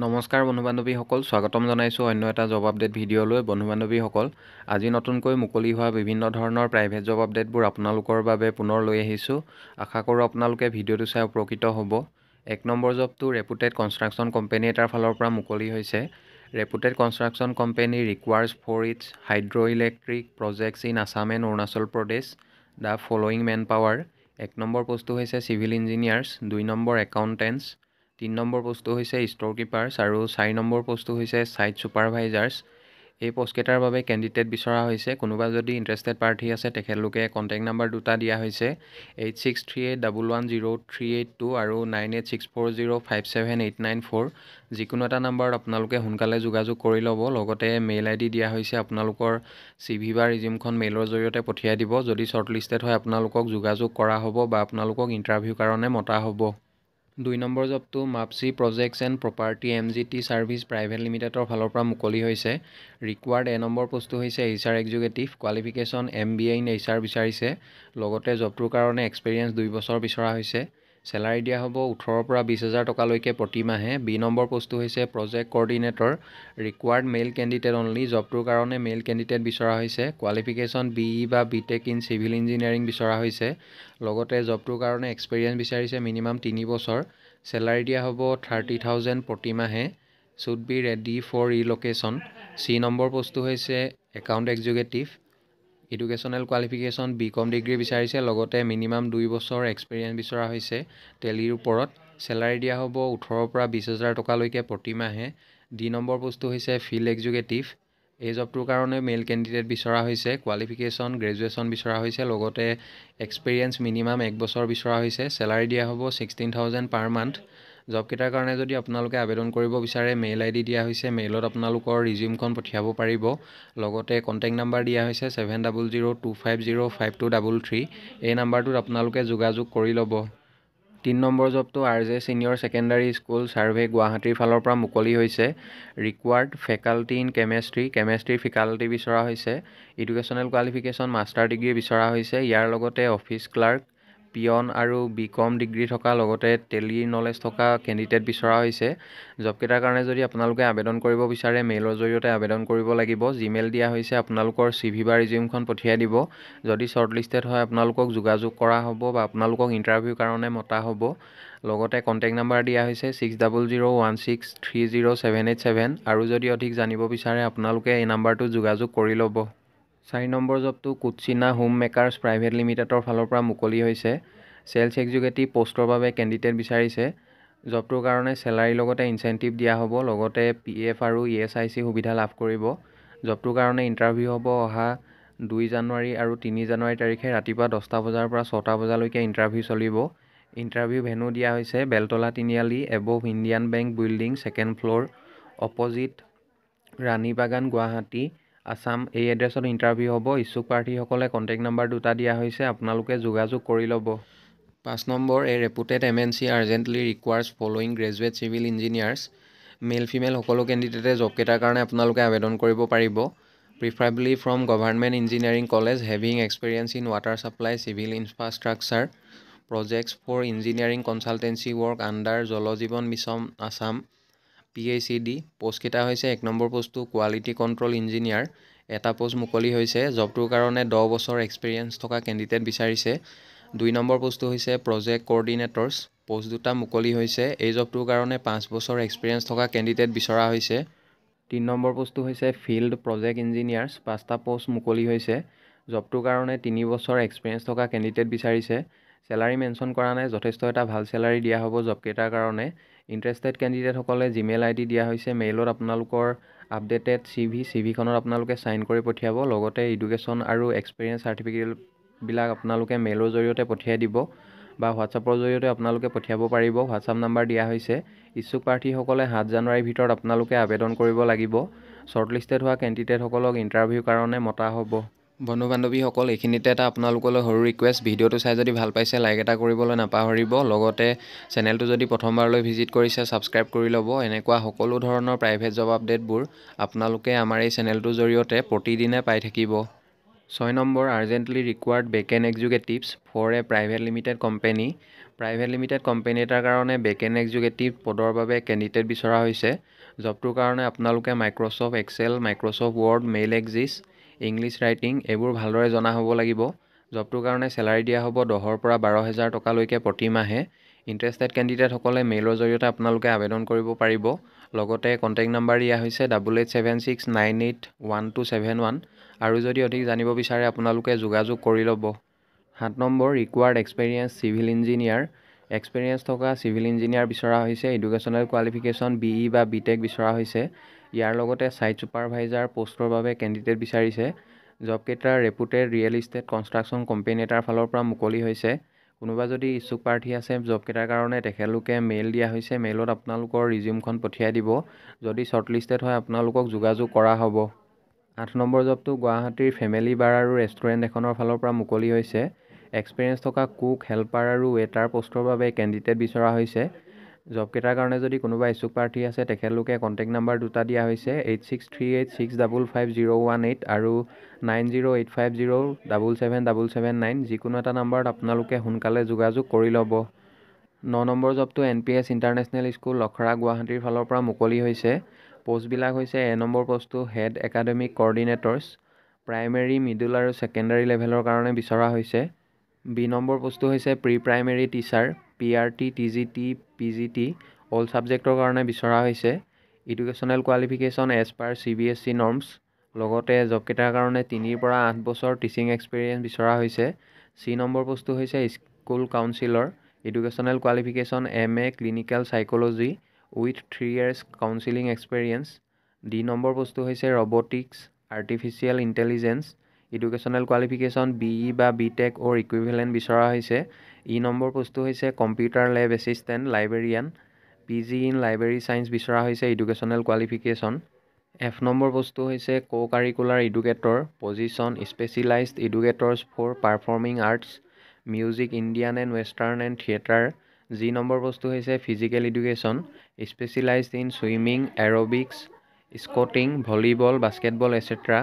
নমস্কাৰ বন্ধু-বান্ধৱীসকল, স্বাগতম জনাইছোঁ অন্য এটা জব আপডেট ভিডিঅ'লৈ। বন্ধু-বান্ধৱীসকল, আজি নতুনকৈ মুকলি হোৱা বিভিন্ন ধৰণৰ প্ৰাইভেট জব আপডেটবোৰ আপোনালোকৰ বাবে পুনৰ লৈ আহিছোঁ। আশা কৰোঁ আপোনালোকে ভিডিঅ'টো চাই উপকৃত হ'ব। 1 নম্বৰ জবটো ৰেপুটেড কনষ্ট্ৰাকশ্যন কোম্পানী এটাৰ ফালৰ পৰা মুকলি হৈছে। Reputed construction company requires for its hydro' projects in Assam and Arunachal Pradesh the following manpower. 1 number পোষ্টটো হৈছে civil engineers, 2 number accountants, 3 number পোষ্টটো হৈছে ষ্ট'ৰ কিপাৰ্ছ আৰু 4 নম্বৰ পোষ্টটো হৈছে ছাইট ছুপাৰভাইজাৰ্ছ। এই পোষ্টকেইটাৰ বাবে কেণ্ডিডেট বিচৰা হৈছে। কোনোবা যদি ইণ্টাৰেষ্টেড প্ৰাৰ্থী আছে তেখেতলোকে কণ্টেক্ট নাম্বাৰ দুটা দিয়া হৈছে 8638110382 আৰু 9864057894। যিকোনো এটা নাম্বাৰত আপোনালোকে সোনকালে যোগাযোগ কৰি ল'ব। লগতে মেইল ID দিয়া হৈছে, আপোনালোকৰ CV বা ৰিজিউমখন মেইলৰ জৰিয়তে পঠিয়াই দিব। যদি শ্বৰ্টলিষ্টেড হয় আপোনালোকক যোগাযোগ কৰা হ'ব বা আপোনালোকক ইণ্টাৰভিউৰ কাৰণে মতা হ'ব। 2 নম্বৰ জবটো মাপচি projects and property MGT services private লিমিটেডৰ ফালৰ পৰা মুকলি হৈছে। ৰিকুৱাৰ্ড 1 নম্বৰ পোষ্টটো হৈছে HR executive, qualification MBA in HR বিচাৰিছে। লগতে জবটোৰ কাৰণে এক্সপিৰিয়েঞ্চ 2 বছৰ বিচৰা হৈছে। চেলাৰী দিয়া হ'ব 18,000 পৰা 20,000 টকালৈকে প্ৰতি মাহে। B নম্বৰ পোষ্টটো হৈছে project coordinator, required male candidate only. জবটোৰ কাৰণে মেইল কেণ্ডিডেট বিচৰা হৈছে। কোৱালিফিকেশ্যন BE বা BTech ইন চিভিল ইঞ্জিনিয়াৰিং বিচৰা হৈছে। লগতে জবটোৰ কাৰণে এক্সপিৰিয়েঞ্চ বিচাৰিছে মিনিমাম 3 বছৰ। চেলাৰী দিয়া হ'ব 30,000 প্ৰতি মাহে। Should be ready for relocation. C number পোষ্টটো হৈছে account executive, educational qualification BCom degree বিচাৰিছে। লগতে মিনিমাম 2 বছৰ এক্সপিৰিয়েঞ্চ বিচৰা হৈছে টেলিৰ ওপৰত। চেলাৰী দিয়া হ'ব 18,000 পৰা 20,000 টকালৈকে প্ৰতি মাহে। D নম্বৰ পোষ্টটো হৈছে ফিল্ড এক্সিকিউটিভ। এই জবটোৰ কাৰণে মেইল কেণ্ডিডেট বিচৰা হৈছে। কোৱালিফিকেশ্যন গ্ৰেজুৱেশ্যন বিচৰা হৈছে। লগতে এক্সপিৰিয়েঞ্চ মিনিমাম 1 বছৰ বিচৰা হৈছে। চেলাৰী দিয়া হ'ব 16,000 পাৰ মান্থ। জবকেইটাৰ কাৰণে যদি আপোনালোকে আবেদন কৰিব বিচাৰে মেইল ID দিয়া হৈছে, মেইলত আপোনালোকৰ ৰিজিউমখন পঠিয়াব পাৰিব। লগতে কণ্টেক্ট নাম্বাৰ দিয়া হৈছে 7002505233। এই নাম্বাৰটোত আপোনালোকে যোগাযোগ কৰি ল'ব। 3 নম্বৰ জবটো RJ ছিনিয়ৰ ছেকেণ্ডাৰী স্কুল ছাৰ্ভে গুৱাহাটীৰ ফালৰ পৰা মুকলি হৈছে। ৰিকুৱাৰ্ড ফেকাল্টি ইন কেমেষ্ট্ৰিৰ ফেকাল্টি বিচৰা হৈছে। এডুকেশ্যনেল কোৱালিফিকেশ্যন মাষ্টাৰ ডিগ্ৰী বিচৰা হৈছে। ইয়াৰ লগতে অফিচ ক্লাৰ্ক, পিয়ন আৰু BCom ডিগ্ৰী থকা লগতে টেলিৰ নলেজ থকা কেণ্ডিডেট বিচৰা হৈছে। জবকেইটাৰ কাৰণে যদি আপোনালোকে আবেদন কৰিব বিচাৰে মেইলৰ জৰিয়তে আবেদন কৰিব লাগিব। জিমেইল দিয়া হৈছে, আপোনালোকৰ CV বা ৰিজিউমখন পঠিয়াই দিব। যদি শ্বৰ্টলিষ্টেড হয় আপোনালোকক যোগাযোগ কৰা হ'ব বা আপোনালোকক ইণ্টাৰভিউৰ কাৰণে মতা হ'ব। লগতে কণ্টেক্ট নাম্বাৰ দিয়া হৈছে 6001630787 আৰু যদি অধিক জানিব বিচাৰে আপোনালোকে এই নাম্বাৰটোত যোগাযোগ কৰি ল'ব। 4 নম্বৰ জবটো কুটচিনা হোম মেকাৰ্ছ প্ৰাইভেট লিমিটেডৰ ফালৰ পৰা মুকলি হৈছে। চেলছ এক্সিকিউটিভ পোষ্টৰ বাবে কেণ্ডিডেট বিচাৰিছে। জবটোৰ কাৰণে চেলাৰীৰ লগতে ইনচেণ্টিভ দিয়া হ'ব। লগতে PF আৰু ESIC সুবিধা লাভ কৰিব। জবটোৰ কাৰণে ইণ্টাৰভিউ হ'ব অহা 2 জানুৱাৰী আৰু 3 জানুৱাৰী তাৰিখে ৰাতিপুৱা 10টা বজাৰ পৰা 6টা বজালৈকে ইণ্টাৰভিউ চলিব। ইণ্টাৰভিউ ভেন্যু দিয়া হৈছে Beltola Tiniali above Indian Bank building, 2nd floor, opposite Rani Bagan, Guwahati, Assam. এই এড্ৰেছত ইণ্টাৰভিউ হ'ব। ইচ্ছুক প্ৰাৰ্থীসকলে কণ্টেক্ট নাম্বাৰ দুটা দিয়া হৈছে, আপোনালোকে যোগাযোগ কৰি ল'ব। 5 number a reputed MNC urgently requires following graduate civil engineers. Male female সকলো কেণ্ডিডেটে জবকেইটাৰ কাৰণে আপোনালোকে আবেদন কৰিব পাৰিব। Preferably from government engineering college having experience in water supply, civil infrastructure projects for engineering consultancy work under Jal Jeevan mission Assam PACD। পোষ্টকেইটা হৈছে 1 number পোষ্টটো কোৱালিটি কণ্ট্ৰল ইঞ্জিনিয়াৰ। এটা পোষ্ট মুকলি হৈছে। জবটোৰ কাৰণে 10 বছৰ এক্সপিৰিয়েঞ্চ থকা কেণ্ডিডেট বিচাৰিছে। 2 নম্বৰ পোষ্টটো হৈছে প্ৰজেক্ট কৰ্ডিনেটৰ্ছ। পোষ্ট দুটা মুকলি হৈছে। এই জবটোৰ কাৰণে 5 বছৰ এক্সপিৰিয়েঞ্চ থকা কেণ্ডিডেট বিচৰা হৈছে। 3 নম্বৰ পোষ্টটো হৈছে ফিল্ড প্ৰজেক্ট ইঞ্জিনিয়াৰ্ছ। 5টা পোষ্ট মুকলি হৈছে। জবটোৰ কাৰণে 3 বছৰ এক্সপিৰিয়েঞ্চ থকা কেণ্ডিডেট বিচাৰিছে। চেলাৰী মেনশ্যন কৰা নাই, যথেষ্ট এটা ভাল চেলাৰী দিয়া হ'ব জবকেইটাৰ কাৰণে। ইণ্টাৰেষ্টেড কেণ্ডিডেটসকলে জিমেইল ID দিয়া হৈছে, মেইলত আপোনালোকৰ আপডেটেড CVখনত আপোনালোকে চাইন কৰি পঠিয়াব। লগতে এডুকেশ্যন আৰু এক্সপিৰিয়েঞ্চ চাৰ্টিফিকেটবিলাক আপোনালোকে মেইলৰ জৰিয়তে পঠিয়াই দিব বা হোৱাটছআপৰ জৰিয়তে আপোনালোকে পঠিয়াব পাৰিব। হোৱাটছআপ নাম্বাৰ দিয়া হৈছে। ইচ্ছুক প্ৰাৰ্থীসকলে 7 জানুৱাৰীৰ ভিতৰত আপোনালোকে আবেদন কৰিব লাগিব। শ্বৰ্টলিষ্টেড হোৱা কেণ্ডিডেটসকলক ইণ্টাৰভিউৰ কাৰণে মতা হ'ব। বন্ধু-বান্ধৱীসকল, এইখিনিতে এটা আপোনালোকলৈ সৰু ৰিকুৱেষ্ট, ভিডিঅ'টো চাই যদি ভাল পাইছে লাইক এটা কৰিবলৈ নাপাহৰিব। লগতে চেনেলটো যদি প্ৰথমবাৰলৈ ভিজিট কৰিছে ছাবস্ক্ৰাইব কৰি ল'ব। এনেকুৱা সকলো ধৰণৰ প্ৰাইভেট জব আপডেটবোৰ আপোনালোকে আমাৰ এই চেনেলটোৰ জৰিয়তে প্ৰতিদিনে পাই থাকিব। 6 number urgently required backend executives for a private limited company. Private limited company এটাৰ কাৰণে বেকএণ্ড এক্সিকিউটিভ পদৰ বাবে কেণ্ডিডেট বিচৰা হৈছে। জবটোৰ কাৰণে আপোনালোকে Microsoft Excel, Microsoft Word, mail access, English writing এইবোৰ ভালদৰে জনা হ'ব লাগিব। জবটোৰ কাৰণে চেলাৰী দিয়া হ'ব 10,000 পৰা 12,000 টকালৈকে প্ৰতি মাহে। ইণ্টাৰেষ্টেড কেণ্ডিডেটসকলে মেইলৰ জৰিয়তে আপোনালোকে আবেদন কৰিব পাৰিব। লগতে কণ্টেক্ট নাম্বাৰ দিয়া হৈছে 8876981271 আৰু যদি অধিক জানিব বিচাৰে আপোনালোকে যোগাযোগ কৰি ল'ব। 7 number required experience civil engineer. Experience থকা চিভিল ইঞ্জিনিয়াৰ বিচৰা হৈছে। এডুকেশ্যনেল কোৱালিফিকেশ্যন BE বা BTech বিচৰা হৈছে। ইয়াৰ লগতে ছাইট ছুপাৰভাইজাৰ পষ্টৰ বাবে কেণ্ডিডেট বিচাৰিছে। জবকেইটা reputed real estate construction company এটাৰ ফালৰ পৰা মুকলি হৈছে। কোনোবা যদি ইচ্ছুক প্ৰাৰ্থী আছে জবকেইটাৰ কাৰণে তেখেতলোকে মেইল দিয়া হৈছে। মেইলত আপোনালোকৰ ৰিজিউমখন পঠিয়াই দিব। যদি শ্বৰ্টলিষ্টেড হয় আপোনালোকক যোগাযোগ কৰা হ'ব। 8 নম্বৰ জবটো গুৱাহাটীৰ ফেমিলি বাৰ আৰু ৰেষ্টুৰেণ্ট এখনৰ ফালৰ পৰা মুকলি হৈছে। এক্সপেৰিয়েঞ্চ থকা কুক, হেল্পাৰ আৰু ৱেটাৰ পষ্টৰ বাবে কেণ্ডিডেট বিচৰা হৈছে। জবকেইটাৰ কাৰণে যদি কোনোবা ইচ্ছুক প্ৰাৰ্থী আছে তেখেতলোকে কণ্টেক্ট নাম্বাৰ দুটা দিয়া হৈছে 8638655018 আৰু 9085077779। যিকোনো এটা নাম্বাৰত আপোনালোকে সোনকালে যোগাযোগ কৰি ল'ব। 9 নম্বৰ জবটো NPS ইণ্টাৰনেশ্যনেল স্কুল লখৰা গুৱাহাটীৰ ফালৰ পৰা মুকলি হৈছে। পষ্টবিলাক হৈছে A নম্বৰ পষ্টটো head academic coordinators, primary, middle আৰু ছেকেণ্ডাৰী লেভেলৰ কাৰণে বিচৰা হৈছে। B নম্বৰ পষ্টটো হৈছে pre primary teacher, PRT, TGT, PGT all ছাবজেক্টৰ কাৰণে বিচৰা হৈছে। Educational qualification as per CBSE norms. লগতে জবকেইটাৰ কাৰণে 3 পৰা 8 বছৰ টিচিং এক্সপিৰিয়েঞ্চ বিচৰা হৈছে। C নম্বৰ পষ্টটো হৈছে school counsellor, educational qualification MA clinical psychology with 3 years counselling experience. D number পষ্টটো হৈছে robotics, artificial intelligence, educational qualification BE বা BTech অৰ ইকুইভেলেণ্ট বিচৰা হৈছে। E নম্বৰ পষ্টটো হৈছে computer lab assistant librarian, PG in library science বিচৰা হৈছে educational qualification. F number পষ্টটো হৈছে co-curricular educator, position specialised educators for performing arts, music Indian and western and theatre. G number পষ্টটো হৈছে physical education, specialised in swimming, aerobics, scouting, volleyball, basketball etcetera.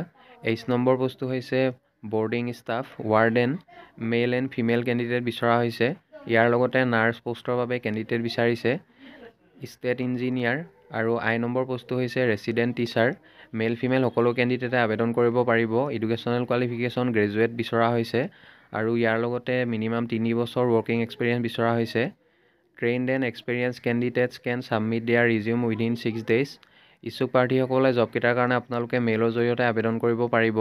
H number পষ্টটো হৈছে boarding staff, warden, male and female candidate বিচৰা হৈছে। ইয়াৰ লগতে nurse পষ্টৰ বাবে কেণ্ডিডেট বিচাৰিছে। ষ্টেট ইঞ্জিনিয়াৰ আৰু I নম্বৰ পষ্টটো হৈছে ৰেচিডেণ্ট টিচাৰ, মেল ফিমেল সকলো কেণ্ডিডেটে আবেদন কৰিব পাৰিব। এডুকেশ্যনেল কোৱালিফিকেশ্যন গ্ৰেজুৱেট বিচৰা হৈছে আৰু ইয়াৰ লগতে মিনিমাম 3 বছৰ ৱৰ্কিং এক্সপিৰিয়েঞ্চ বিচৰা হৈছে। Trained and experience candidates can submit their resume within 6 days। ইচ্ছুক প্ৰাৰ্থীসকলে জবকেইটাৰ কাৰণে আপোনালোকে মেইলৰ জৰিয়তে আবেদন কৰিব পাৰিব।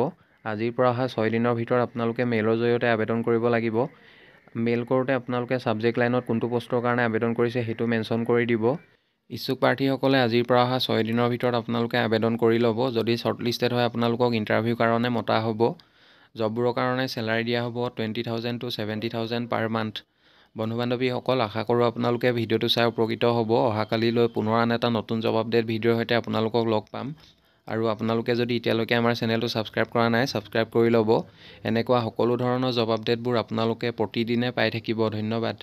আজিৰ পৰা অহা 6 দিনৰ ভিতৰত আপোনালোকে মেইলৰ জৰিয়তে আবেদন কৰিব লাগিব। মেইল কৰোঁতে আপোনালোকে ছাবজেক্ট লাইনত কোনটো পষ্টৰ কাৰণে আবেদন কৰিছে সেইটো মেনশ্যন কৰি দিব। ইচ্ছুক প্ৰাৰ্থীসকলে আজিৰ পৰা অহা 6 দিনৰ ভিতৰত আপোনালোকে আবেদন কৰি ল'ব। যদি শ্বৰ্টলিষ্টেড হয় আপোনালোকক ইণ্টাৰভিউৰ কাৰণে মতা হ'ব। জববোৰৰ কাৰণে চেলাৰী দিয়া হ'ব 20,000 to 70,000 পাৰ মান্থ। বন্ধু বান্ধৱীসকল, আশা কৰোঁ আপোনালোকে ভিডিঅ'টো চাই উপকৃত হ'ব। অহাকালিলৈ পুনৰ আন এটা নতুন জব আপডেট ভিডিঅ'ৰ সৈতে আপোনালোকক লগ পাম। আৰু আপোনালোকে যদি এতিয়ালৈকে আমাৰ চেনেলটো ছাবস্ক্ৰাইব কৰা নাই ছাবস্ক্ৰাইব কৰি ল'ব। এনেকুৱা সকলো ধৰণৰ জব আপডেটবোৰ আপোনালোকে প্ৰতিদিনে পাই থাকিব। ধন্যবাদ।